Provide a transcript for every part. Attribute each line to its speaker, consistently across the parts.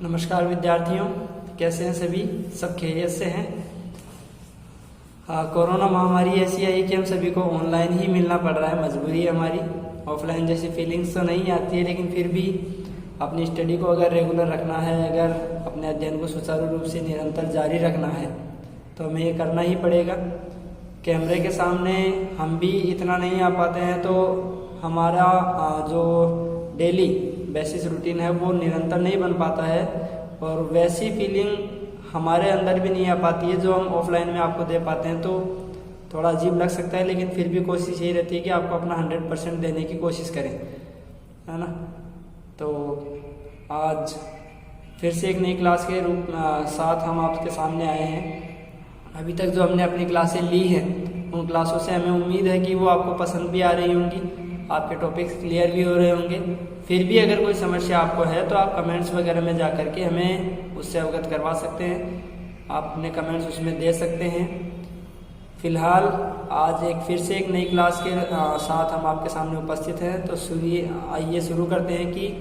Speaker 1: नमस्कार विद्यार्थियों, कैसे हैं सभी? सब खैरियत से हैं? कोरोना महामारी ऐसी आई कि हम सभी को ऑनलाइन ही मिलना पड़ रहा है, मजबूरी है हमारी। ऑफलाइन जैसी फीलिंग्स तो नहीं आती है, लेकिन फिर भी अपनी स्टडी को अगर रेगुलर रखना है, अगर अपने अध्ययन को सुचारू रूप से निरंतर जारी रखना है तो हमें ये करना ही पड़ेगा। कैमरे के सामने हम भी इतना नहीं आ पाते हैं, तो हमारा जो डेली बेसिस रूटीन है वो निरंतर नहीं बन पाता है, और वैसी फीलिंग हमारे अंदर भी नहीं आ पाती है जो हम ऑफलाइन में आपको दे पाते हैं। तो थोड़ा अजीब लग सकता है, लेकिन फिर भी कोशिश यही रहती है कि आपको अपना 100% देने की कोशिश करें, है ना। तो आज फिर से एक नई क्लास के साथ हम आपके सामने आए हैं। अभी तक जो हमने अपनी क्लासें ली हैं, उन क्लासों से हमें उम्मीद है कि वो आपको पसंद भी आ रही होंगी, आपके टॉपिक्स क्लियर भी हो रहे होंगे। फिर भी अगर कोई समस्या आपको है तो आप कमेंट्स वगैरह में जा करके हमें उससे अवगत करवा सकते हैं, आप अपने कमेंट्स उसमें दे सकते हैं। फिलहाल आज फिर से एक नई क्लास के साथ हम आपके सामने उपस्थित हैं। तो आइए शुरू करते हैं कि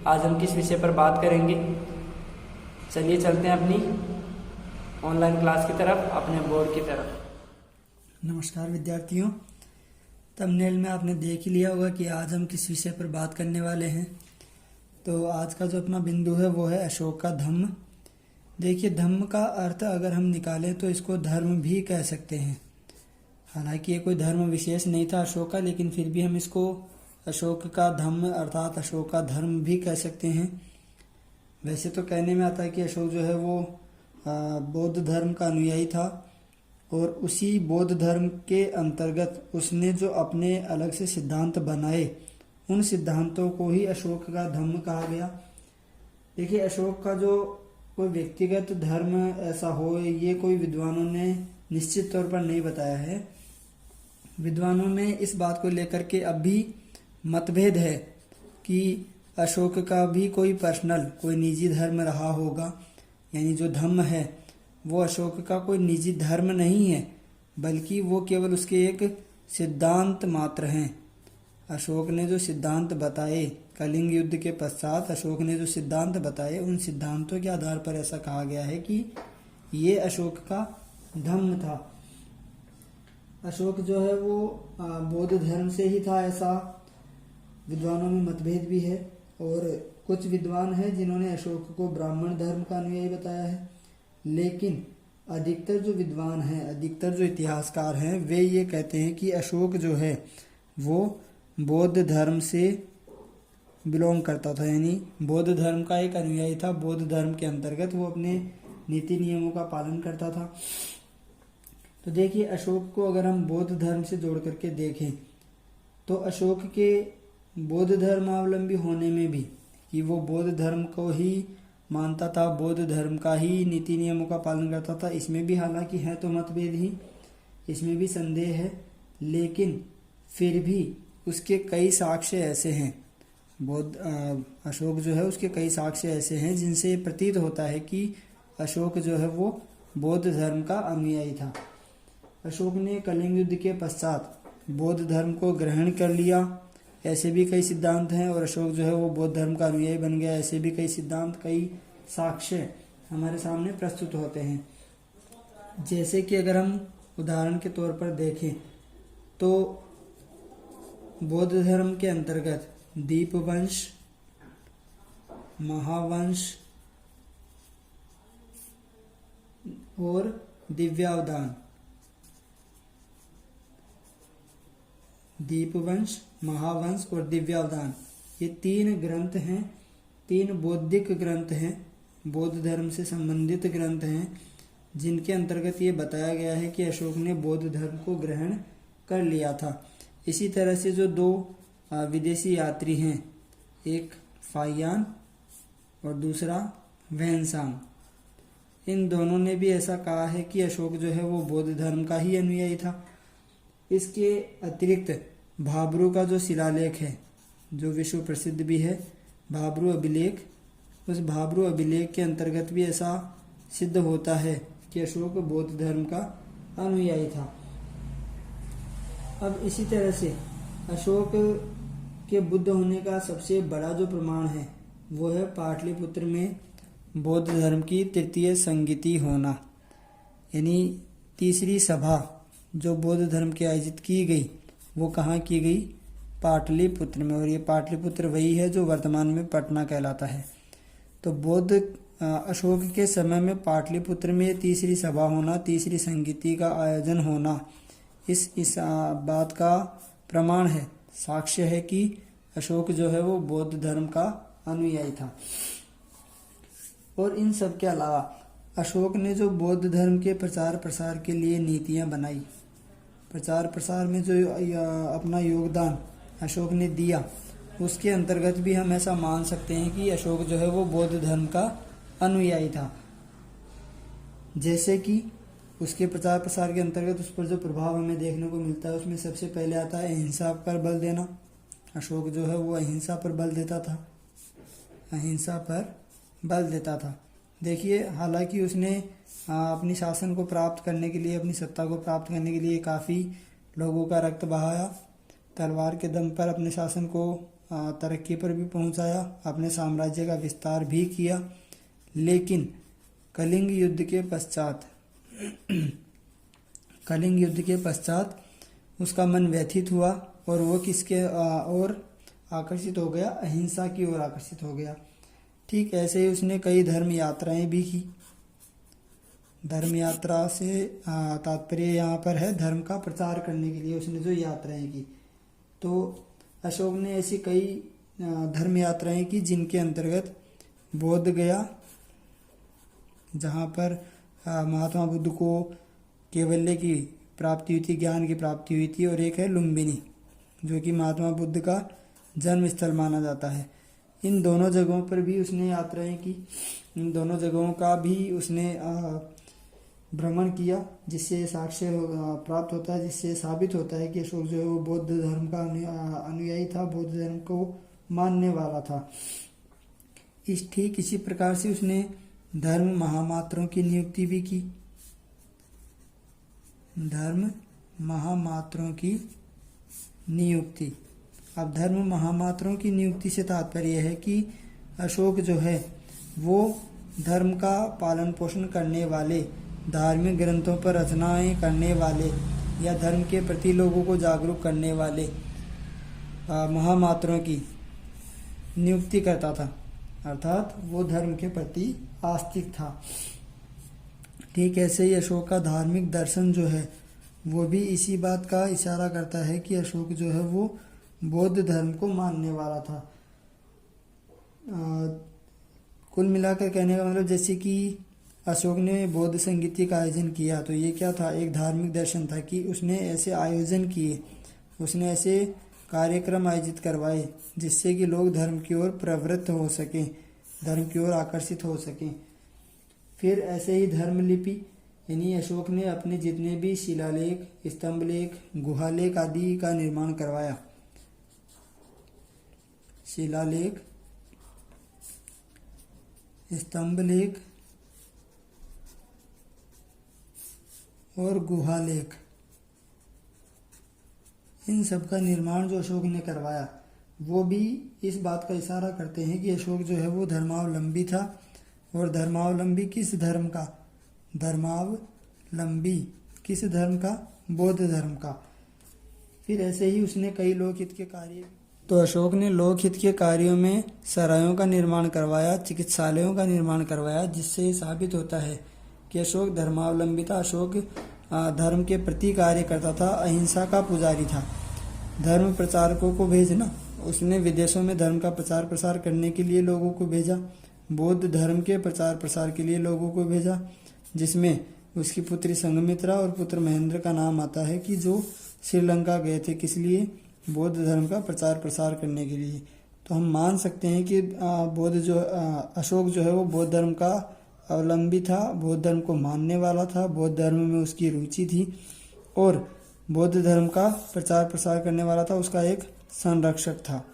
Speaker 1: आज हम किस विषय पर बात करेंगे। चलिए चलते हैं अपनी ऑनलाइन क्लास की तरफ, अपने बोर्ड की तरफ।
Speaker 2: नमस्कार विद्यार्थियों, थंबनेल में आपने देख ही लिया होगा कि आज हम किस विषय पर बात करने वाले हैं। तो आज का जो अपना बिंदु है वो है अशोक का धम्म। देखिए, धम्म का अर्थ अगर हम निकालें तो इसको धर्म भी कह सकते हैं। हालांकि ये कोई धर्म विशेष नहीं था अशोक का, लेकिन फिर भी हम इसको अशोक का धम्म अर्थात अशोक का धर्म भी कह सकते हैं। वैसे तो कहने में आता है कि अशोक जो है वो बौद्ध धर्म का अनुयायी था, और उसी बौद्ध धर्म के अंतर्गत उसने जो अपने अलग से सिद्धांत बनाए, उन सिद्धांतों को ही अशोक का धम्म कहा गया। देखिए, अशोक का जो कोई व्यक्तिगत धर्म ऐसा हो, ये कोई विद्वानों ने निश्चित तौर पर नहीं बताया है। विद्वानों में इस बात को लेकर के अब भी मतभेद है कि अशोक का भी कोई पर्सनल, कोई निजी धर्म रहा होगा, यानी जो धम्म है वो अशोक का कोई निजी धर्म नहीं है, बल्कि वो केवल उसके एक सिद्धांत मात्र हैं। अशोक ने जो सिद्धांत बताए, कलिंग युद्ध के पश्चात अशोक ने जो सिद्धांत बताए, उन सिद्धांतों के आधार पर ऐसा कहा गया है कि ये अशोक का धम्म था। अशोक जो है वो बौद्ध धर्म से ही था, ऐसा विद्वानों में मतभेद भी है। और कुछ विद्वान हैं जिन्होंने अशोक को ब्राह्मण धर्म का अनुयायी बताया है, लेकिन अधिकतर जो विद्वान हैं, अधिकतर जो इतिहासकार हैं, वे ये कहते हैं कि अशोक जो है वो बौद्ध धर्म से बिलोंग करता था, यानी बौद्ध धर्म का एक अनुयायी था। बौद्ध धर्म के अंतर्गत वो अपने नीति नियमों का पालन करता था। तो देखिए, अशोक को अगर हम बौद्ध धर्म से जोड़ करके देखें तो अशोक के बौद्ध धर्मावलंबी होने में भी, कि वो बौद्ध धर्म को ही मानता था, बौद्ध धर्म का ही नीति नियमों का पालन करता था, इसमें भी हालांकि है तो मतभेद ही, इसमें भी संदेह है, लेकिन फिर भी उसके कई साक्ष्य ऐसे हैं, अशोक जो है उसके कई साक्ष्य ऐसे हैं जिनसे प्रतीत होता है कि अशोक जो है वो बौद्ध धर्म का अनुयायी था। अशोक ने कलिंग युद्ध के पश्चात बौद्ध धर्म को ग्रहण कर लिया, ऐसे भी कई सिद्धांत हैं, और अशोक जो है वो बौद्ध धर्म का अनुयायी बन गया, ऐसे भी कई सिद्धांत, कई साक्ष्य हमारे सामने प्रस्तुत होते हैं। जैसे कि अगर हम उदाहरण के तौर पर देखें तो बौद्ध धर्म के अंतर्गत दीपवंश, महावंश और दिव्यावदान, दीपवंश, महावंश और दिव्यावदान, ये 3 ग्रंथ हैं, 3 बौद्धिक ग्रंथ हैं, बौद्ध धर्म से संबंधित ग्रंथ हैं, जिनके अंतर्गत ये बताया गया है कि अशोक ने बौद्ध धर्म को ग्रहण कर लिया था। इसी तरह से जो 2 विदेशी यात्री हैं, एक फाहियान और दूसरा वैनसांग, इन दोनों ने भी ऐसा कहा है कि अशोक जो है वो बौद्ध धर्म का ही अनुयायी था। इसके अतिरिक्त भाब्रू का जो शिलालेख है, जो विश्व प्रसिद्ध भी है, भाब्रू अभिलेख, उस भाब्रू अभिलेख के अंतर्गत भी ऐसा सिद्ध होता है कि अशोक बौद्ध धर्म का अनुयायी था। अब इसी तरह से अशोक के बुद्ध होने का सबसे बड़ा जो प्रमाण है वो है पाटलिपुत्र में बौद्ध धर्म की तृतीय संगति होना, यानी तीसरी सभा जो बौद्ध धर्म की आयोजित की गई वो कहाँ की गई? पाटलिपुत्र में। और ये पाटलिपुत्र वही है जो वर्तमान में पटना कहलाता है। तो बौद्ध अशोक के समय में पाटलिपुत्र में तीसरी सभा होना, तीसरी संगति का आयोजन होना, इस बात का प्रमाण है, साक्ष्य है कि अशोक जो है वो बौद्ध धर्म का अनुयायी था। और इन सब के अलावा अशोक ने जो बौद्ध धर्म के प्रचार प्रसार के लिए नीतियां बनाई, प्रचार प्रसार में जो अपना योगदान अशोक ने दिया, उसके अंतर्गत भी हम ऐसा मान सकते हैं कि अशोक जो है वो बौद्ध धर्म का अनुयायी था। जैसे कि उसके प्रचार प्रसार के अंतर्गत उस पर जो प्रभाव हमें देखने को मिलता है उसमें सबसे पहले आता है अहिंसा पर बल देना। अशोक जो है वो अहिंसा पर बल देता था, अहिंसा पर बल देता था। देखिए, हालांकि उसने अपनी शासन को प्राप्त करने के लिए, अपनी सत्ता को प्राप्त करने के लिए काफ़ी लोगों का रक्त बहाया, तलवार के दम पर अपने शासन को तरक्की पर भी पहुंचाया, अपने साम्राज्य का विस्तार भी किया। लेकिन कलिंग युद्ध के पश्चात उसका मन व्यथित हुआ और वो किसके और आकर्षित हो गया? अहिंसा की ओर आकर्षित हो गया। ठीक ऐसे ही उसने कई धर्म यात्राएं भी की। धर्म यात्रा से तात्पर्य यहाँ पर है धर्म का प्रचार करने के लिए उसने जो यात्राएं की। तो अशोक ने ऐसी कई धर्म यात्राएं की जिनके अंतर्गत बोध गया, जहाँ पर महात्मा बुद्ध को कैवल्य की प्राप्ति हुई थी, ज्ञान की प्राप्ति हुई थी, और एक है लुम्बिनी जो कि महात्मा बुद्ध का जन्म स्थल माना जाता है। इन दोनों जगहों पर भी उसने यात्राएं की, इन दोनों जगहों का भी उसने भ्रमण किया, जिससे साक्ष्य प्राप्त होता है, जिससे साबित होता है कि अशोक जो है वो बौद्ध धर्म का अनुयायी था, बौद्ध धर्म को मानने वाला था। ठीक इसी प्रकार से उसने धर्म महामात्रों की नियुक्ति भी की। धर्म महामात्रों की नियुक्ति। अब धर्म महामात्रों की नियुक्ति से तात्पर्य है कि अशोक जो है वो धर्म का पालन पोषण करने वाले, धार्मिक ग्रंथों पर रचनाएं करने वाले या धर्म के प्रति लोगों को जागरूक करने वाले महामात्रों की नियुक्ति करता था, अर्थात वो धर्म के प्रति आस्तिक था। ठीक ऐसे ही अशोक का धार्मिक दर्शन जो है वो भी इसी बात का इशारा करता है कि अशोक जो है वो बौद्ध धर्म को मानने वाला था। कुल मिलाकर कहने का मतलब, जैसे कि अशोक ने बौद्ध संगीति का आयोजन किया तो ये क्या था? एक धार्मिक दर्शन था कि उसने ऐसे आयोजन किए, उसने ऐसे कार्यक्रम आयोजित करवाए जिससे कि लोग धर्म की ओर प्रवृत्त हो सकें, धर्म की ओर आकर्षित हो सकें। फिर ऐसे ही धर्मलिपि, यानी अशोक ने अपने जितने भी शिलालेख, स्तंभलेख, गुहालेख आदि का निर्माण करवाया। शिलालेख, स्तंभलेख और गुहालेख, इन सब का निर्माण जो अशोक ने करवाया वो भी इस बात का इशारा करते हैं कि अशोक जो है वो धर्मावलंबी था। और धर्मावलंबी किस धर्म का? धर्मावलंबी किस धर्म का? बौद्ध धर्म का। फिर ऐसे ही उसने कई लोकहित के कार्य, तो अशोक ने लोकहित के कार्यों में सरायों का निर्माण करवाया, चिकित्सालयों का निर्माण करवाया, जिससे ये साबित होता है कि अशोक धर्मावलंबी था। अशोक धर्म के प्रति कार्य करता था, अहिंसा का पुजारी था। धर्म प्रचारकों को भेजना, उसने विदेशों में धर्म का प्रचार प्रसार करने के लिए लोगों को भेजा, बौद्ध धर्म के प्रचार प्रसार के लिए लोगों को भेजा, जिसमें उसकी पुत्री संघमित्रा और पुत्र महेंद्र का नाम आता है कि जो श्रीलंका गए थे, किस लिए? बौद्ध धर्म का प्रचार प्रसार करने के लिए। तो हम मान सकते हैं कि अशोक जो है वो बौद्ध धर्म का अवलंबी था, बौद्ध धर्म को मानने वाला था, बौद्ध धर्म में उसकी रुचि थी और बौद्ध धर्म का प्रचार प्रसार करने वाला था, उसका एक संरक्षक था।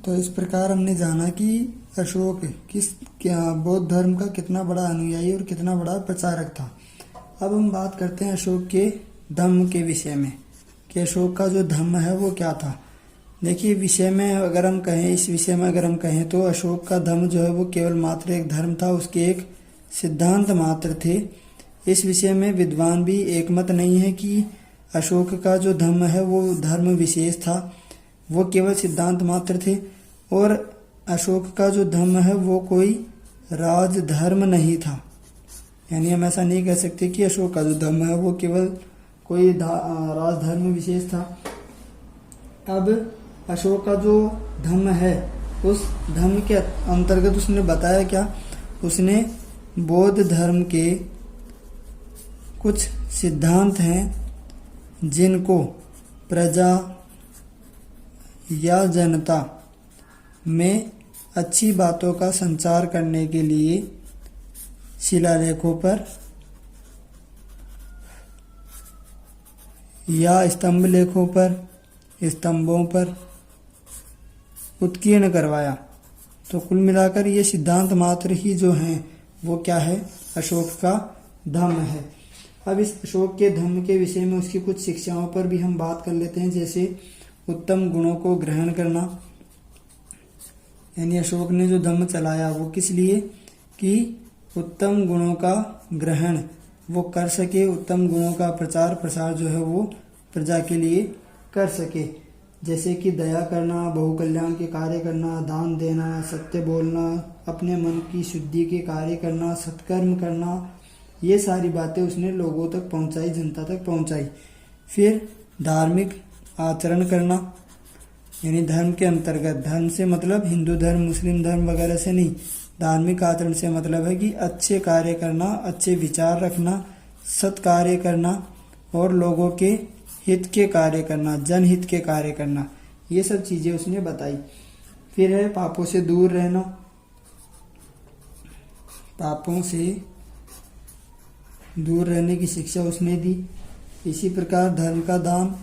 Speaker 2: तो इस प्रकार हमने जाना कि अशोक बौद्ध धर्म का कितना बड़ा अनुयायी और कितना बड़ा प्रचारक था। अब हम बात करते हैं अशोक के धम्म के विषय में कि अशोक का जो धम्म है वो क्या था। देखिए विषय में अगर हम कहें, इस विषय में अगर हम कहें तो अशोक का धर्म जो है वो केवल मात्र एक धर्म था, उसके एक सिद्धांत मात्र थे। इस विषय में विद्वान भी एकमत नहीं है कि अशोक का जो धर्म है वो धर्म विशेष था, वो केवल सिद्धांत मात्र थे। और अशोक का जो धर्म है वो कोई राजधर्म नहीं था, यानी हम ऐसा नहीं कह सकते कि अशोक का जो धर्म है वो केवल कोई राजधर्म विशेष था। अब अशोक का जो धर्म है उस धर्म के अंतर्गत उसने बताया क्या, उसने बौद्ध धर्म के कुछ सिद्धांत हैं जिनको प्रजा या जनता में अच्छी बातों का संचार करने के लिए शिलालेखों पर या स्तंभ लेखों पर, स्तंभों पर उत्कीर्ण करवाया। तो कुल मिलाकर ये सिद्धांत मात्र ही जो हैं वो क्या है, अशोक का धम्म है। अब इस अशोक के धम्म के विषय में उसकी कुछ शिक्षाओं पर भी हम बात कर लेते हैं, जैसे उत्तम गुणों को ग्रहण करना, यानी अशोक ने जो धम्म चलाया वो किस लिए कि उत्तम गुणों का ग्रहण वो कर सके, उत्तम गुणों का प्रचार प्रसार जो है वो प्रजा के लिए कर सके, जैसे कि दया करना, बहुकल्याण के कार्य करना, दान देना, सत्य बोलना, अपने मन की शुद्धि के कार्य करना, सत्कर्म करना, ये सारी बातें उसने लोगों तक पहुंचाई, जनता तक पहुंचाई। फिर धार्मिक आचरण करना, यानी धर्म के अंतर्गत, धर्म से मतलब हिंदू धर्म, मुस्लिम धर्म वगैरह से नहीं, धार्मिक आचरण से मतलब है कि अच्छे कार्य करना, अच्छे विचार रखना, सत् कार्य करना और लोगों के हित के कार्य करना, जनहित के कार्य करना, ये सब चीजें उसने बताई। फिर है पापों से दूर रहना, पापों से दूर रहने की शिक्षा उसने दी। इसी प्रकार धर्म का दान,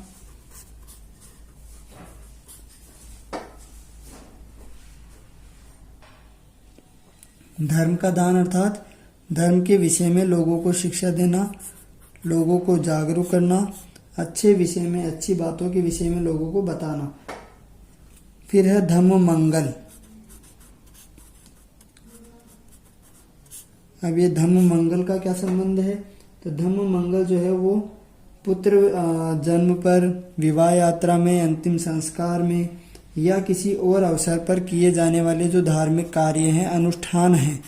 Speaker 2: धर्म का दान अर्थात धर्म के विषय में लोगों को शिक्षा देना, लोगों को जागरूक करना, अच्छे विषय में, अच्छी बातों के विषय में लोगों को बताना। फिर है धम्म मंगल। अब ये धम्म मंगल का क्या संबंध है, तो धम्म मंगल जो है वो पुत्र जन्म पर, विवाह यात्रा में, अंतिम संस्कार में या किसी और अवसर पर किए जाने वाले जो धार्मिक कार्य हैं, अनुष्ठान हैं,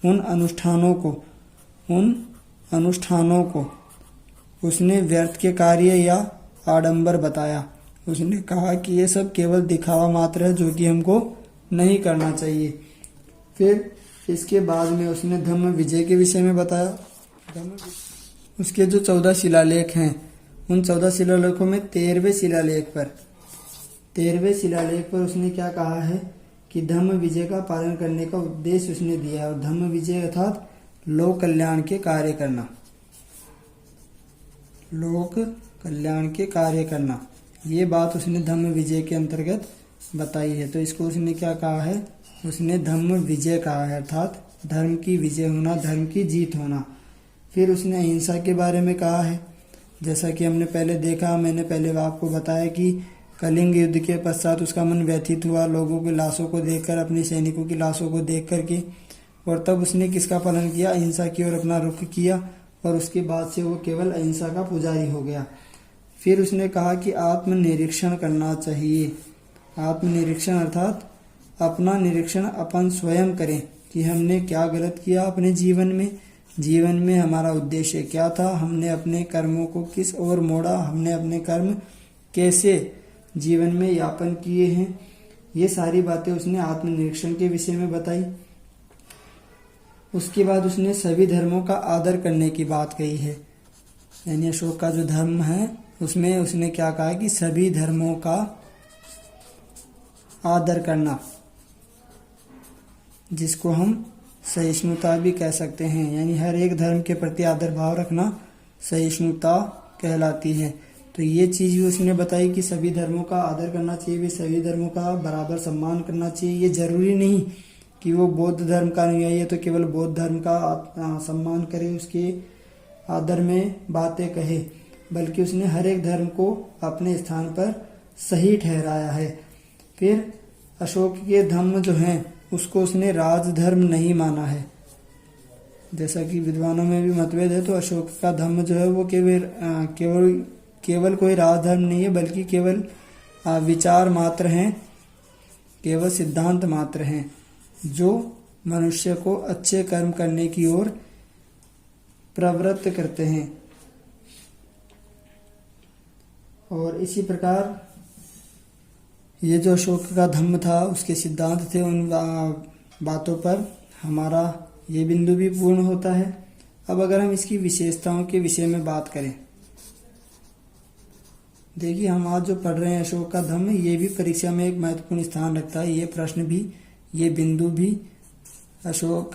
Speaker 2: उन अनुष्ठानों को उसने व्यर्थ के कार्य या आडंबर बताया। उसने कहा कि ये सब केवल दिखावा मात्र है जो कि हमको नहीं करना चाहिए। फिर इसके बाद में उसने धम्म विजय के विषय में बताया। उसके जो 14 शिलालेख हैं, उन 14 शिलालेखों में 13वें शिलालेख पर उसने क्या कहा है कि धम्म विजय का पालन करने का उद्देश्य उसने दिया है। और धम्म विजय अर्थात लोक कल्याण के कार्य करना, लोक कल्याण के कार्य करना, ये बात उसने धम्म विजय के अंतर्गत बताई है। तो इसको उसने क्या कहा है, उसने धम्म विजय कहा है, अर्थात धर्म की विजय होना, धर्म की जीत होना। फिर उसने अहिंसा के बारे में कहा है, जैसा कि हमने पहले देखा, मैंने पहले आपको बताया कि कलिंग युद्ध के पश्चात उसका मन व्यथित हुआ लोगों की लाशों को देखकर, अपने सैनिकों की लाशों को देख करके, और तब उसने किसका पालन किया, अहिंसा की ओर अपना रुख किया, और उसके बाद से वो केवल अहिंसा का पुजारी हो गया। फिर उसने कहा कि आत्मनिरीक्षण करना चाहिए। आत्मनिरीक्षण अर्थात अपना निरीक्षण अपन स्वयं करें कि हमने क्या गलत किया अपने जीवन में हमारा उद्देश्य क्या था, हमने अपने कर्मों को किस ओर मोड़ा, हमने अपने कर्म कैसे जीवन में यापन किए हैं, ये सारी बातें उसने आत्मनिरीक्षण के विषय में बताई। उसके बाद उसने सभी धर्मों का आदर करने की बात कही है, यानी अशोक का जो धर्म है उसमें उसने क्या कहा कि सभी धर्मों का आदर करना, जिसको हम सहिष्णुता भी कह सकते हैं, यानी हर एक धर्म के प्रति आदर भाव रखना सहिष्णुता कहलाती है। तो ये चीज़ भी उसने बताई कि सभी धर्मों का आदर करना चाहिए, भी सभी धर्मों का बराबर सम्मान करना चाहिए। ये जरूरी नहीं कि वो बौद्ध धर्म का अनुयायी है तो केवल बौद्ध धर्म का सम्मान करे, उसके आदर में बातें कहे, बल्कि उसने हर एक धर्म को अपने स्थान पर सही ठहराया है। फिर अशोक के धम्म जो हैं उसको उसने राजधर्म नहीं माना है। जैसा कि विद्वानों में भी मतभेद है, तो अशोक का धम्म जो है वो केवल कोई राजधर्म नहीं है, बल्कि केवल विचार मात्र हैं, केवल सिद्धांत मात्र हैं जो मनुष्य को अच्छे कर्म करने की ओर प्रवृत्त करते हैं। और इसी प्रकार ये जो अशोक का धम्म था, उसके सिद्धांत थे, उन बातों पर हमारा ये बिंदु भी पूर्ण होता है। अब अगर हम इसकी विशेषताओं के विषय में बात करें, देखिए हम आज जो पढ़ रहे हैं अशोक का धम्म, ये भी परीक्षा में एक महत्वपूर्ण स्थान रखता है। ये प्रश्न भी, ये बिंदु भी, अशोक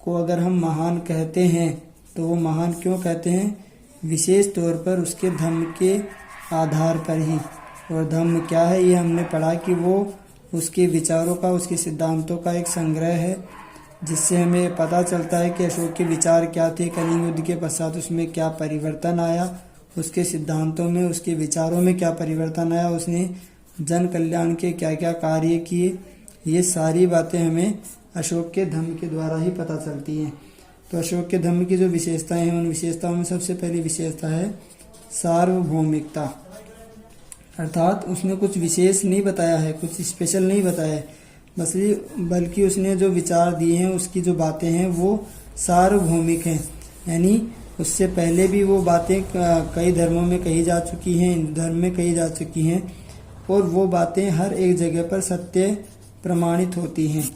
Speaker 2: को अगर हम महान कहते हैं तो वो महान क्यों कहते हैं? विशेष तौर पर उसके धम्म के आधार पर ही। और धम्म क्या है, ये हमने पढ़ा कि वो उसके विचारों का, उसके सिद्धांतों का एक संग्रह है, जिससे हमें पता चलता है कि अशोक के विचार क्या थे, कलिंग युद्ध के पश्चात उसमें क्या परिवर्तन आया, उसके सिद्धांतों में, उसके विचारों में क्या परिवर्तन आया, उसने जन कल्याण के क्या क्या कार्य किए। ये सारी बातें हमें अशोक के धम्म के द्वारा ही पता चलती हैं। तो अशोक के धम्म की जो विशेषताएं हैं, उन विशेषताओं में सबसे पहली विशेषता है सार्वभौमिकता। अर्थात उसने कुछ विशेष नहीं बताया है, कुछ स्पेशल नहीं बताया है, बल्कि उसने जो विचार दिए हैं, उसकी जो बातें हैं वो सार्वभौमिक हैं। यानी उससे पहले भी वो बातें कई धर्मों में कही जा चुकी हैं, हिंदू धर्म में कही जा चुकी हैं, और वो बातें हर एक जगह पर सत्य प्रमाणित होती हैं।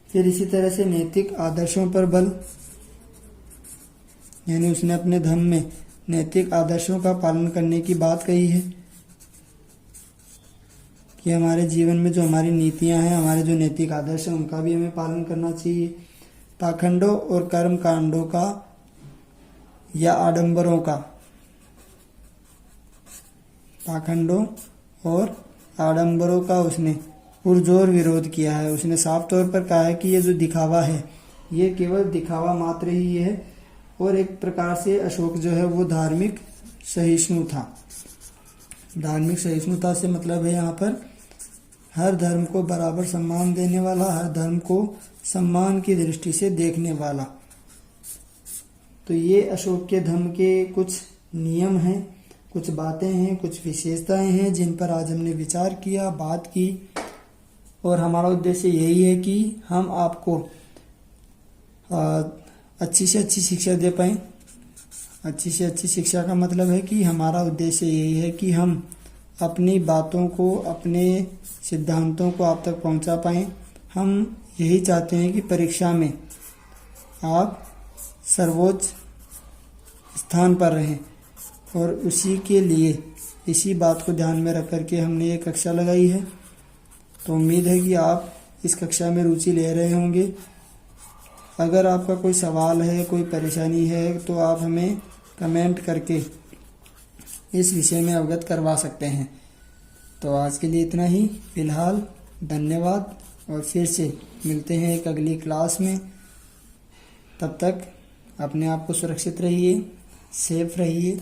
Speaker 2: फिर इसी तरह से नैतिक आदर्शों पर बल, यानी उसने अपने धर्म में नैतिक आदर्शों का पालन करने की बात कही है कि हमारे जीवन में जो हमारी नीतियां हैं, हमारे जो नैतिक आदर्श हैं, उनका भी हमें पालन करना चाहिए। पाखंडों और कर्म कांडों का या आडंबरों का, पाखंडों और आडंबरों का उसने पुरजोर विरोध किया है। उसने साफ तौर पर कहा है कि ये जो दिखावा है, ये केवल दिखावा मात्र ही है। और एक प्रकार से अशोक जो है वो धार्मिक सहिष्णु था। धार्मिक सहिष्णुता से मतलब है यहाँ पर हर धर्म को बराबर सम्मान देने वाला, हर धर्म को सम्मान की दृष्टि से देखने वाला। तो ये अशोक के धर्म के कुछ नियम हैं, कुछ बातें हैं, कुछ विशेषताएं हैं जिन पर आज हमने विचार किया, बात की। और हमारा उद्देश्य यही है कि हम आपको अच्छी से अच्छी शिक्षा दे पाएं। अच्छी से अच्छी शिक्षा का मतलब है कि हमारा उद्देश्य यही है कि हम अपनी बातों को, अपने सिद्धांतों को आप तक पहुंचा पाएं। हम यही चाहते हैं कि परीक्षा में आप सर्वोच्च स्थान पर रहें, और उसी के लिए, इसी बात को ध्यान में रख करके हमने ये कक्षा लगाई है। तो उम्मीद है कि आप इस कक्षा में रुचि ले रहे होंगे। अगर आपका कोई सवाल है, कोई परेशानी है, तो आप हमें कमेंट करके इस विषय में अवगत करवा सकते हैं। तो आज के लिए इतना ही फिलहाल, धन्यवाद। और फिर से मिलते हैं एक अगली क्लास में। तब तक अपने आप को सुरक्षित रहिए, सेफ रहिए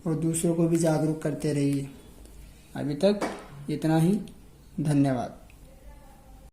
Speaker 2: और दूसरों को भी जागरूक करते रहिए। अभी तक इतना ही, धन्यवाद।